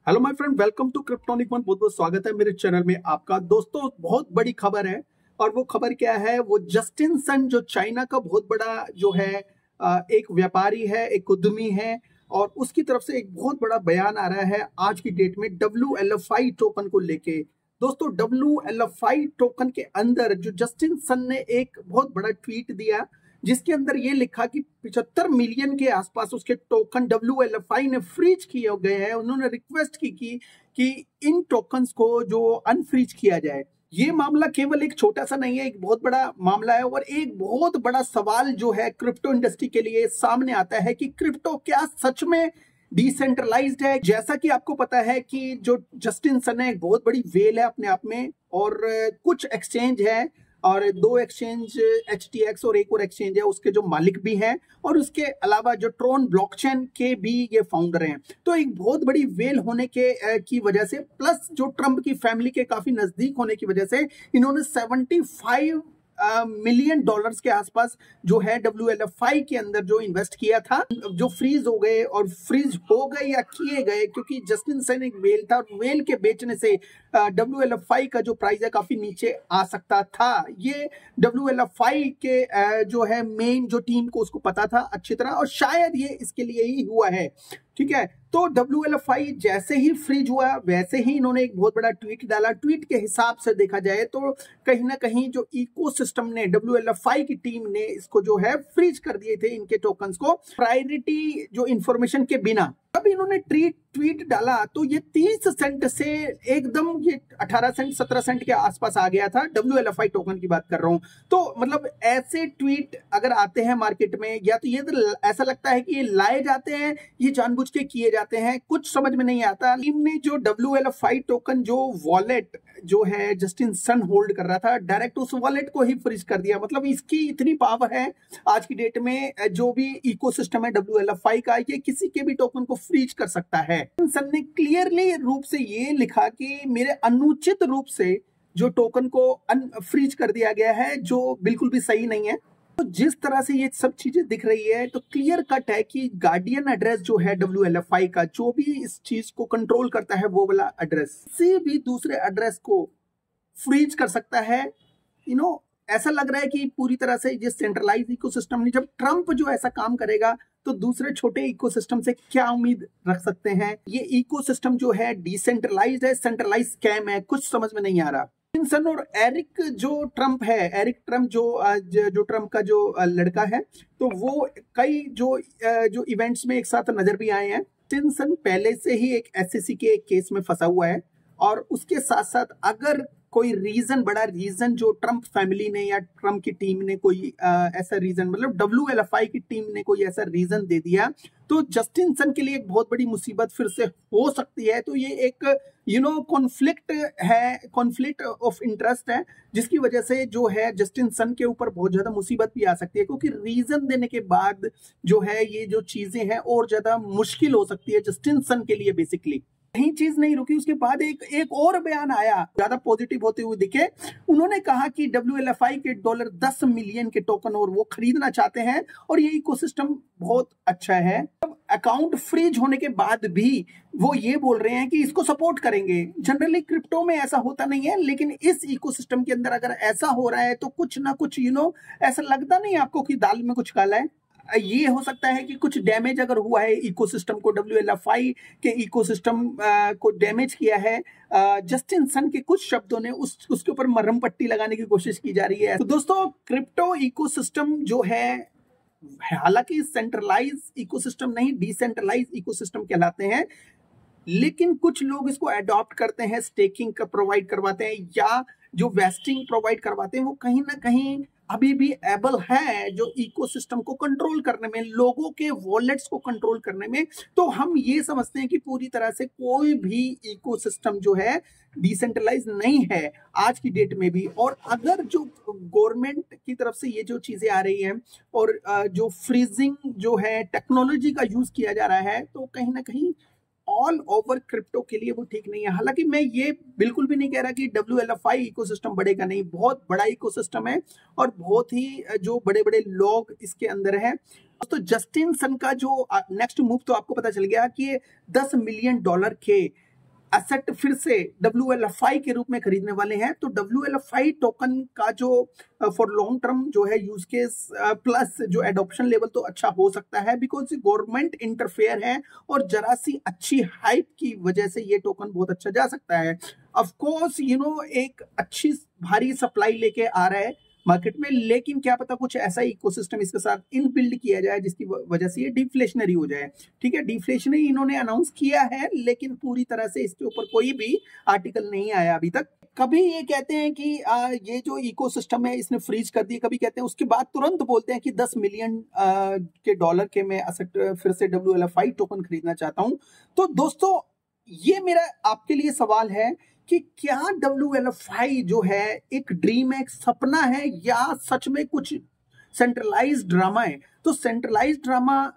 Hello my friend, welcome to Cryptonic one. बहुत बहुत स्वागत है मेरे चैनल में आपका। दोस्तों, बहुत बड़ी खबर है और वो खबर क्या है? वो जस्टिन सन जो चाइना का बहुत बड़ा जो है एक व्यापारी है, एक उद्यमी है, और उसकी तरफ से एक बहुत बड़ा बयान आ रहा है आज की डेट में WLFI टोकन को लेके। दोस्तों, WLFI टोकन के अंदर जो जस्टिन सन ने एक बहुत बड़ा ट्वीट दिया जिसके अंदर ये लिखा कि 75 मिलियन के आसपास उसके टोकन WLFI ने फ्रीज किए गए हैं। उन्होंने रिक्वेस्ट की कि इन टोकन्स को जो अनफ्रीज किया जाए। ये मामला केवल एक छोटा सा नहीं है, एक बहुत बड़ा मामला है और एक बहुत बड़ा सवाल जो है क्रिप्टो इंडस्ट्री के लिए सामने आता है कि क्रिप्टो क्या सच में डिसेंट्रलाइज्ड है। जैसा कि आपको पता है कि जो जस्टिन सन है एक बहुत बड़ी वेल है अपने आप में, और कुछ एक्सचेंज है और 2 एक्सचेंज HTX और एक और एक्सचेंज है उसके जो मालिक भी हैं, और उसके अलावा जो ट्रोन ब्लॉकचेन के भी ये फाउंडर हैं। तो एक बहुत बड़ी वेल होने के की वजह से, प्लस जो ट्रंप की फैमिली के काफी नजदीक होने की वजह से, इन्होंने $75 मिलियन के आसपास जो है WLFI के अंदर जो इन्वेस्ट किया था, जो फ्रीज हो गए, और फ्रीज हो गए या किए गए क्योंकि जस्टिन सन एक वेल था और वेल के बेचने से WLFI का जो प्राइस है काफी नीचे आ सकता था। ये WLFI के जो है मेन जो टीम को उसको पता था अच्छी तरह, और शायद ये इसके लिए ही हुआ है। ठीक है, तो WLFI जैसे ही फ्रीज हुआ वैसे ही इन्होंने एक बहुत बड़ा ट्वीट डाला। ट्वीट के हिसाब से देखा जाए तो कहीं ना कहीं जो इकोसिस्टम ने, WLFI की टीम ने इसको जो है फ्रीज कर दिए थे, इनके टोकन्स को प्रायोरिटी जो इंफॉर्मेशन के बिना। अब इन्होंने ट्वीट डाला तो ये 30 सेंट से एकदम ये 18 सेंट 17 सेंट के आसपास आ गया था। WLFI टोकन की बात कर रहा हूं। तो मतलब ऐसे ट्वीट अगर आते हैं मार्केट में, या तो ये तो ऐसा लगता है कि ये लाए जाते हैं, ये जानबूझ के किए जाते हैं, कुछ समझ में नहीं आता। टीम ने जो WLFI टोकन जो वॉलेट जो है जस्टिन सन होल्ड कर रहा था, डायरेक्ट उस वॉलेट को ही फ्रीज कर दिया। मतलब इसकी इतनी पावर है आज की डेट में। जो भी इकोसिस्टम है WLFI का, ये किसी के भी टोकन को फ्रीज कर सकता है। सन ने क्लियरली रूप से ये लिखा कि मेरे अनुचित रूप से जो टोकन को फ्रीज कर दिया गया है, जो बिल्कुल भी सही नहीं है। तो जिस तरह से ये सब चीजें दिख रही है तो क्लियर कट है कि गार्डियन एड्रेस जो है WLFI का, जो भी इस चीज को कंट्रोल करता है, वो वाला एड्रेस से भी दूसरे एड्रेस को फ्रीज कर सकता है। ऐसा लग रहा है कि पूरी तरह से ये सेंट्रलाइज इकोसिस्टम नहीं। जब ट्रंप जो ऐसा काम करेगा तो दूसरे छोटे इकोसिस्टम से क्या उम्मीद रख सकते हैं? ये इकोसिस्टम जो है डिसेंट्रलाइज्ड है, सेंट्रलाइज स्कैम है, कुछ समझ में नहीं आ रहा। सन और एरिक जो ट्रंप है, एरिक ट्रंप जो ट्रंप का जो लड़का है, तो वो कई जो इवेंट्स में एक साथ नजर भी आए हैं। सन पहले से ही एक SEC के एक केस में फंसा हुआ है, और उसके साथ साथ अगर कोई बड़ा रीजन जो ट्रंप फैमिली ने या ट्रंप की टीम ने कोई ऐसा रीजन, मतलब WLFI की टीम ने कोई ऐसा रीजन दे दिया, तो जस्टिन सन के लिए एक बहुत बड़ी मुसीबत फिर से हो सकती है। तो ये एक कॉन्फ्लिक्ट है, कॉन्फ्लिक्ट ऑफ इंटरेस्ट है, जिसकी वजह से जो है जस्टिन सन के ऊपर बहुत ज्यादा मुसीबत भी आ सकती है, क्योंकि रीजन देने के बाद जो है ये जो चीजें हैं और ज्यादा मुश्किल हो सकती है जस्टिन सन के लिए। बेसिकली यही चीज नहीं रुकी, उसके बाद एक और बयान आया ज्यादा पॉजिटिव होते हुए दिखे। उन्होंने कहा कि WLFI के $10 मिलियन के टोकन और वो खरीदना चाहते हैं, और ये इकोसिस्टम बहुत अच्छा है। अब अकाउंट फ्रीज होने के बाद भी वो ये बोल रहे हैं कि इसको सपोर्ट करेंगे। जनरली क्रिप्टो में ऐसा होता नहीं है, लेकिन इस इकोसिस्टम के अंदर अगर ऐसा हो रहा है तो कुछ ना कुछ ऐसा लगता नहीं आपको कि दाल में कुछ काला है? ये हो सकता है कि कुछ डैमेज अगर हुआ है इकोसिस्टम को, WLFI के इकोसिस्टम को डैमेज किया है जस्टिन सन के कुछ शब्दों ने, उसके ऊपर मरहम पट्टी लगाने की कोशिश की जा रही है। तो दोस्तों, क्रिप्टो इकोसिस्टम जो है, हालांकि सेंट्रलाइज इकोसिस्टम नहीं, डिसेंट्रलाइज इकोसिस्टम कहलाते हैं, लेकिन कुछ लोग इसको अडॉप्ट करते हैं, स्टेकिंग का प्रोवाइड करवाते हैं, या जो वेस्टिंग प्रोवाइड करवाते हैं, वो कहीं ना कहीं अभी भी एबल है जो इकोसिस्टम को कंट्रोल करने में, लोगों के वॉलेट्स को कंट्रोल करने में। तो हम ये समझते हैं कि पूरी तरह से कोई भी इकोसिस्टम जो है डिसेंट्रलाइज नहीं है आज की डेट में भी। और अगर जो गवर्नमेंट की तरफ से ये जो चीजें आ रही हैं, और जो फ्रीजिंग जो है टेक्नोलॉजी का यूज किया जा रहा है, तो कहीं ना कहीं ऑल ओवर क्रिप्टो के लिए वो ठीक नहीं है। हालांकि मैं ये बिल्कुल भी नहीं कह रहा कि WLFI इकोसिस्टम बढ़ेगा, नहीं, बहुत बड़ा इकोसिस्टम है और बहुत ही जो बड़े बड़े लोग इसके अंदर हैं। तो जस्टिन सन का जो नेक्स्ट मूव तो आपको पता चल गया कि $10 मिलियन के एसेट फिर से WLFI के रूप में खरीदने वाले हैं। तो WLFI टोकन का जो फॉर लॉन्ग टर्म जो है यूज केस प्लस जो एडॉप्शन लेवल तो अच्छा हो सकता है, बिकॉज गवर्नमेंट इंटरफेयर है और जरा सी अच्छी हाइप की वजह से ये टोकन बहुत अच्छा जा सकता है। ऑफ कोर्स एक अच्छी भारी सप्लाई लेके आ रहा है मार्केट में, लेकिन क्या पता कुछ ऐसा इकोसिस्टम इसके साथ इनबिल्ड किया जाए जिसकी वजह से ये डिफ्लेशनरी हो जाए। ठीक है, डिफ्लेशनरी इन्होंने अनाउंस किया है, लेकिन पूरी तरह से इसके ऊपर कोई भी आर्टिकल नहीं आया अभी तक। कभी ये कहते हैं कि ये जो इकोसिस्टम है इसने फ्रीज कर दिया, कभी कहते हैं उसके बाद तुरंत बोलते हैं कि 10 मिलियन के डॉलर के मैं असेट फिर से WLFI टोकन खरीदना चाहता हूं। तो दोस्तों ये मेरा आपके लिए सवाल है कि क्या WLFI जो है एक ड्रीम है, एक सपना है, या सच में कुछ सेंट्रलाइज्ड ड्रामा है। तो सेंट्रलाइज्ड ड्रामा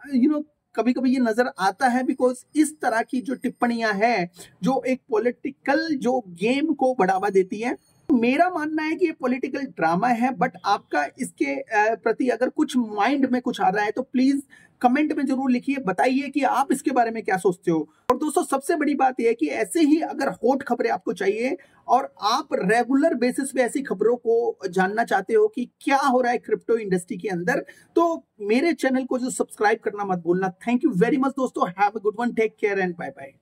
कभी कभी ये नजर आता है, बिकॉज इस तरह की जो टिप्पणियां हैं जो एक पॉलिटिकल जो गेम को बढ़ावा देती है। मेरा मानना है कि ये पॉलिटिकल ड्रामा है, बट आपका इसके प्रति अगर कुछ माइंड में कुछ आ रहा है तो प्लीज कमेंट में जरूर लिखिए, बताइए कि आप इसके बारे में क्या सोचते हो। और दोस्तों सबसे बड़ी बात यह है कि ऐसे ही अगर हॉट खबरें आपको चाहिए और आप रेगुलर बेसिस पे ऐसी खबरों को जानना चाहते हो कि क्या हो रहा है क्रिप्टो इंडस्ट्री के अंदर, तो मेरे चैनल को जो सब्सक्राइब करना मत भूलना। थैंक यू वेरी मच दोस्तों, have a good one, take care and bye bye.